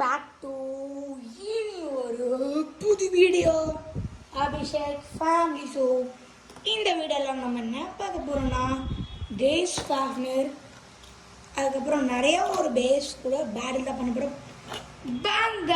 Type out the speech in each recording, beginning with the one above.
Back to இனி ஒரு புது வீடியோ அபிஷேக் ஃபேமிலி ஷோ. இந்த வீடியோவில் நம்ம என்ன பார்க்க போகிறோம்னா பேஸ் ஃபாஃப்னர், அதுக்கப்புறம் நிறைய ஒரு பேஸ் கூட பேட்டில் தான் பண்ண போகிறோம். வாங்க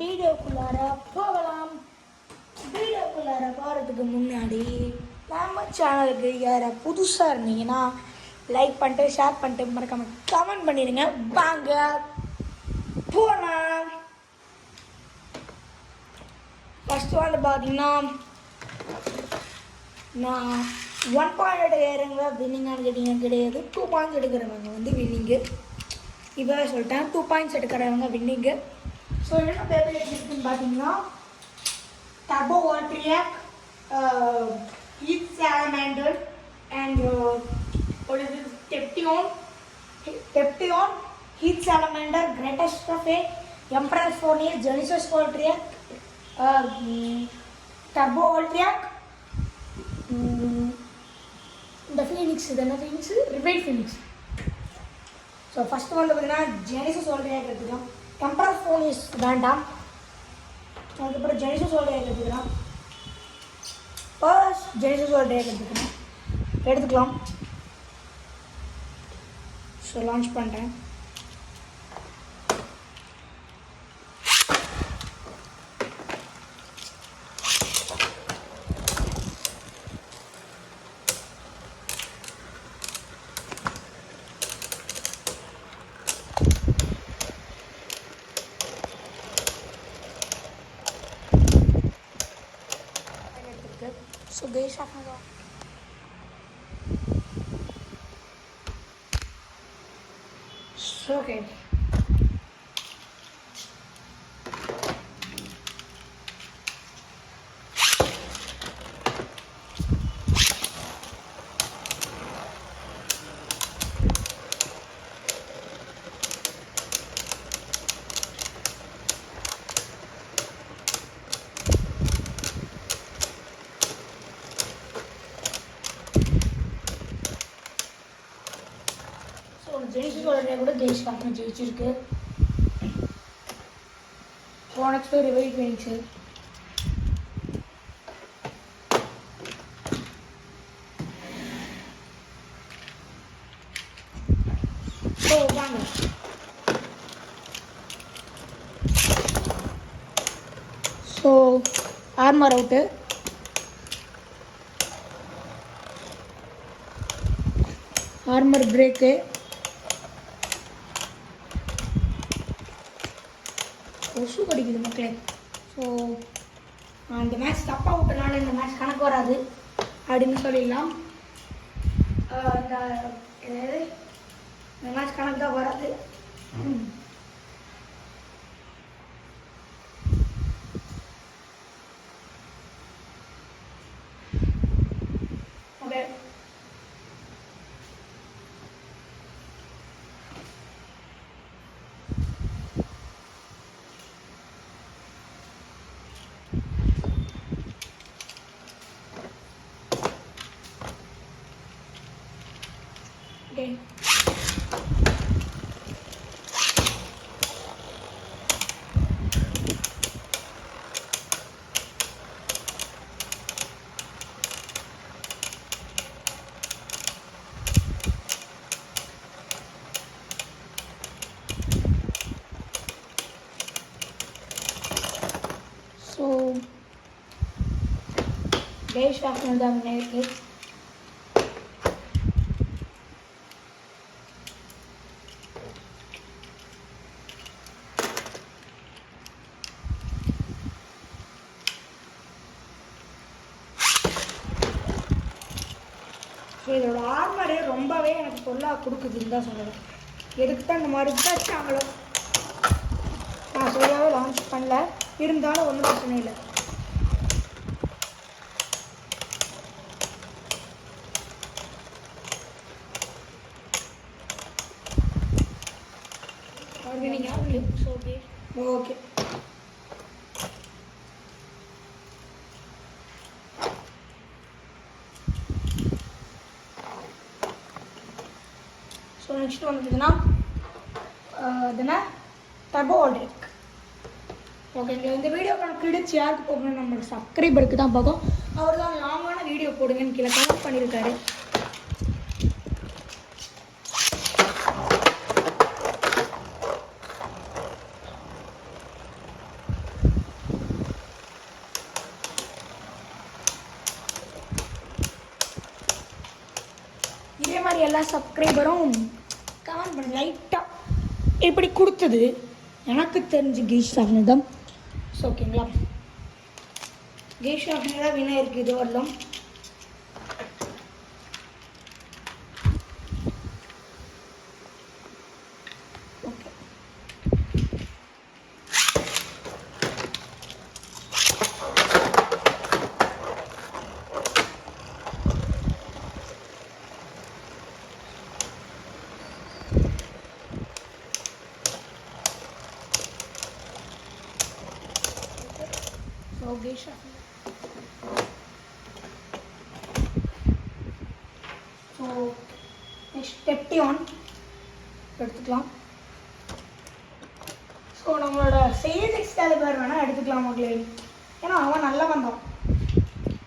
வீடியோக்குள்ளார போகலாம். வீடியோக்குள்ளார போகிறதுக்கு முன்னாடி நம்ம சேனலுக்கு யாரை புதுசாக இருந்தீங்கன்னா லைக் பண்ணிட்டு ஷேர் பண்ணிட்டு மறக்காமல் கமெண்ட் பண்ணிடுங்க. வாங்க போகலாம். ஃபஸ்ட்டு வந்து பார்த்தீங்கன்னா நான் 1 பாயிண்ட் எடுக்கிறவங்க வின்னிங்கானு கேட்டிங்கன்னா கிடையாது. 2 பாயிண்ட்ஸ் எடுக்கிறவங்க வந்து வின்னிங்கு. இப்போ சொல்லிட்டேன், 2 பாயிண்ட்ஸ் எடுக்கிறவங்க வின்னிங்கு. ஸோ என்ன பேப்பர் இருக்குன்னு பார்த்தீங்கன்னா Turbo Valtryek, Heat Salamander and what is this? Teption, Heat Salamander, Greatest Cafe, Emperor's Furnace, Genesis Voltriac, Turbo Voltriac, the Phoenix, the Phoenix, Repeat Phoenix. So first one is Genesis Voltriac, Emperor's Furnace, Vandam, and Genesis Voltriac. First Genesis Voltriac, எடுத்துக்கலாம். So launch பண்ணிட்டேன். So guys okay. ஜெயிச்சு சொல்கிறதே கூட ஜெயிச்சு காரணம் ஜெயிச்சிருக்கு. Next Revive Phoenix. So வாங்க so armour out. Armour break. கொசு கடிக்குது மக்களே. ஸோ இந்த மேட்ச் தப்பாக விட்டனால இந்த மேட்ச் கணக்கு வராது அப்படின்னு சொல்லிடலாம். இந்த மேட்ச் கணக்கு தான் வராது. Okay, okay. So Desh after the minute. So இதோட ஆர்மரே ரொம்பவே எனக்கு தொல்லா கொடுக்குதுன்னு தான் சொல்லணும். எதுக்கு தான் இந்த மாதிரி வச்சாங்களோ. நான் சரியாகவே லான்ச் பண்ணல, இருந்தாலும் ஒன்றும் பிரச்சனை இல்லை. ஓகே, ஸோ நெக்ஸ்ட் வந்துதுன்னா டர்போ வால்ட்ரியாக். ஓகேங்களா, இந்த வீடியோக்கான கிரெடிட்ஸ் யாருக்கு போகணும், நம்மளோட சப்ஸ்கிரைபருக்கு தான் போகும். அவர் தான் லாங்கான வீடியோ போடுங்கன்னு கீழே கமெண்ட் பண்ணியிருக்காரு. இதே மாதிரி எல்லா சப்ஸ்கிரைபரும் கமெண்ட் பண்ண லைட்டாக இப்படி கொடுத்தது எனக்கு தெரிஞ்சு கீஷ் ஆஃப்னர் தான். ஸோ ஓகேங்களா, கீஷ் ஆஃப்னர் தான் வினா இருக்குது இது வரலாம். ஸோ நெக்ஸ்ட் டெப்டியான் எடுத்துக்கலாம். ஸோ நம்மளோட சேஜ் எக்ஸ்காலிபர் வேணால் எடுத்துக்கலாம் மக்களே. ஏன்னா அவன் நல்லா வந்தான்,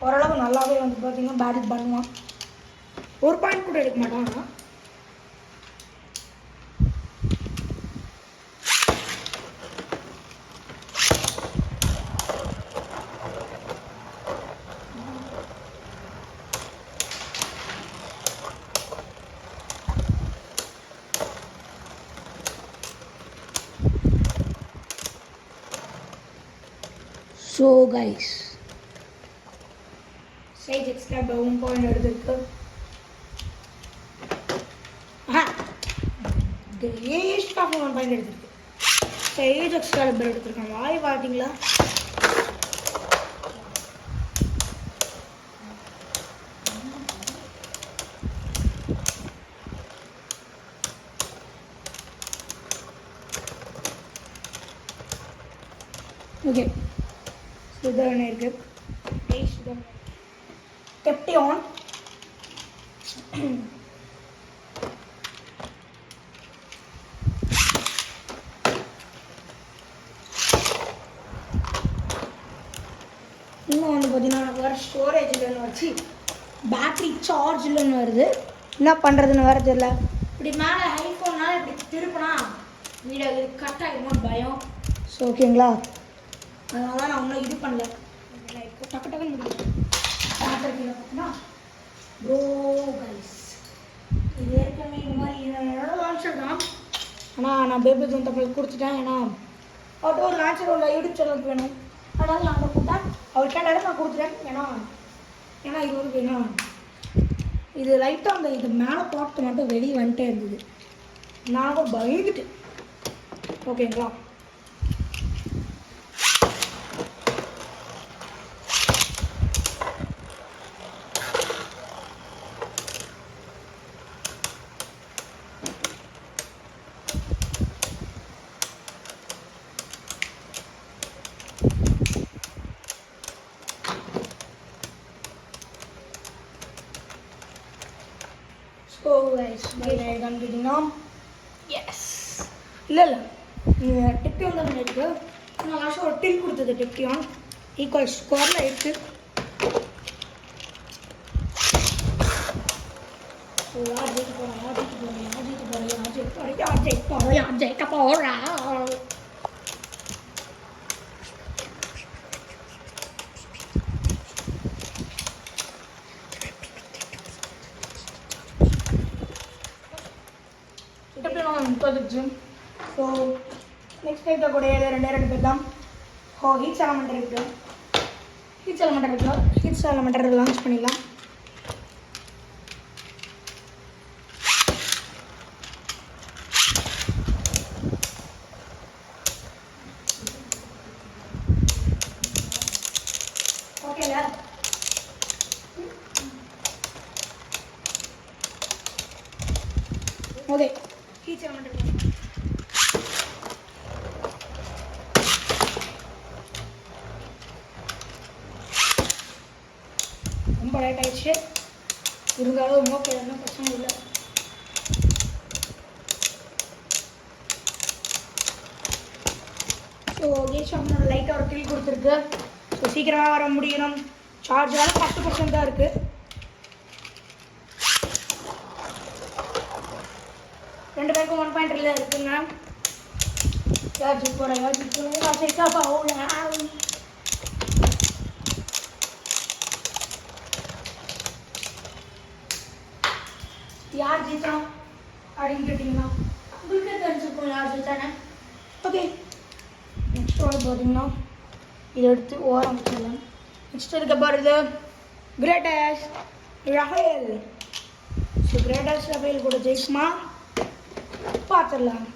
ஓரளவு நல்லாவே வந்து பார்த்தீங்கன்னா பேட்டில் பண்ணுவான். ஒரு பாயிண்ட் கூட எடுக்க மாட்டான். So guys, Sieg Xcalibur 1 point எடுத்துருக்கு. கீஷ் ஆஃப்னர் 1 பாயிண்ட் எடுத்துருக்கு. சேஜ் எக்ஸ்காலிபர் எடுத்துருக்கான். வாய் பார்த்தீங்களா? ஓகே, சுதன் இருக்கு. டெப்டியான் இன்னும் வந்து பார்த்தீங்கன்னா வேறு ஸ்டோரேஜ் இல்லைன்னு வச்சு பேட்ரி சார்ஜ் இல்லைன்னு வருது. என்ன பண்ணுறதுன்னு வேறு தெரியல. இப்படி மேலே ஐஃபோன்னால இப்படி திருப்பினா வீடியோ இது கட் ஆகிடுமோன்னு பயம். ஸோ ஓகேங்களா, அதனால தான் நான் இன்னும் இது பண்ணல. இப்போ டக்கு டக்குன்னு முடியும். பார்த்தீங்கன்னா ப்ரோ கைஸ், இது ஏற்கனவே இந்த மாதிரி என்னோட லான்ச்சர் தான். ஆனால் நான் பேபி ஜோன் தப்பில் கொடுத்துட்டேன். ஏன்னா அவர்கிட்ட ஒரு லான்ச்சர் உள்ள யூடியூப் சேனலுக்கு வேணும். அதனால் நான் அதை கொடுத்தேன். அவர் கேட்டாலும் நான் கொடுத்துட்டேன். ஏன்னா இது ஒரு வேணும். இது லைட்டாக அந்த இது மேலே பார்த்து மட்டும் வெளியே வந்துட்டே இருந்தது. நான் பயந்துட்டேன். ஓகேங்களா, ஸோ கைஸ் கண்டுக்கிட்டீங்கன்னா எஸ் இல்லை டெப்டியான் தான் இருக்குது. நான் லாஸ்ட்டாக ஒரு டில் கொடுத்தது டெப்டியான் ஈக்குவல் ஸ்கோரில் இருக்குது. ஸோ யார் ஜெயிக்க போகிறா. முப்பது. ஸோ நெக்ஸ்ட் டைப்பில் கூட ரெண்டு பேர் தான். ஹீட் எலமெண்டர் இருக்குது. ஹீட் எலமெண்டர் லான்ச் பண்ணிடலாம். ஓகேங்க, ஓகே ஹீட் எலமெண்டர் ரொம்ப லேட் ஆயிடுச்சு. இருந்தாலும் ஓகே, ஒன்றும் பிரச்சனை இல்லை. ஸோ கேஸ் நம்மளோட லைட்டாக ஒரு கில் கொடுத்துருக்கு. ஸோ சீக்கிரமாக வர முடியணும். சார்ஜால் 10% தான் இருக்குது. ரெண்டு பேருக்கும் 1.3 இருக்குங்க. யாருக்கு போகிறேன் யார் ஜெயித்தா அப்படின்னு கேட்டிங்கன்னா உங்களுக்கே தெரிஞ்சுருக்கோம் யார் ஜெயித்தானே. ஓகே, நெக்ஸ்ட் வந்து பார்த்தீங்கன்னா இதை எடுத்து ஓரம் வச்சிடலாம். நெக்ஸ்ட் இருக்க போகிறது greatest Rafale. So greatest Rafale கூட ஜெயிக்குமா பார்த்துடலாம்.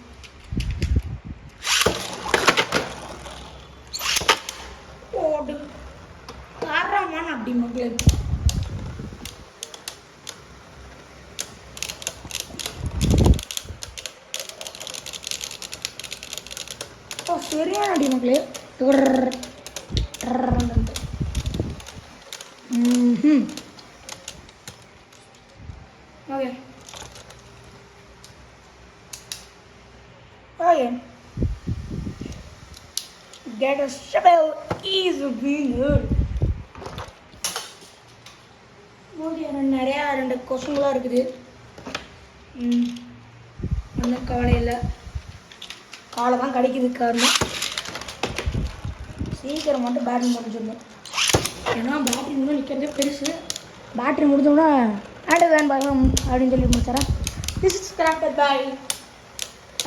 ஓடு ஆறாமான அப்படி மக்கள். சரியான அடி மக்களே. Okay okay, Greatest Rafale is a winner. நிறையா 2 கொஸ்டின்லாம் இருக்குது. ஒன்றும் கவலை இல்லை, காலை தான் கிடைக்குது காரணம். சீக்கிரம் மட்டும் பேட்டரி முடிஞ்சிடணும். ஏன்னா பேட்டரி மட்டும் நிற்கிறதே பெருசு. பேட்டரி முடிஞ்சோம்னா ஆண்டதான் பார்க்கலாம் அப்படின்னு சொல்லி முடிச்சாரா. This is crafted by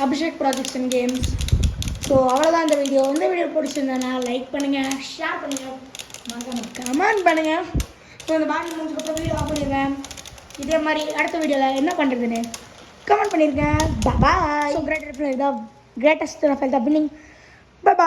Abhishek projects and games. So அவ்வளோதான் இந்த வீடியோ. இந்த வீடியோ பிடிச்சிருந்தேன்னா லைக் பண்ணுங்கள், ஷேர் பண்ணுங்கள், மறக்காம கமெண்ட் பண்ணுங்கள். ஸோ இந்த பேட்டரி முடிஞ்சதுக்கப்புறம் வீடியோ ஆஃப் பண்ணிடுங்க. இதே மாதிரி அடுத்த வீடியோவில் என்ன பண்ணுறதுன்னு கமெண்ட் பண்ணியிருக்கேன். பாய். ஸோ கிரேட்டஸ்ட் ரஃபேல் தான் வின்னிங். பாய்.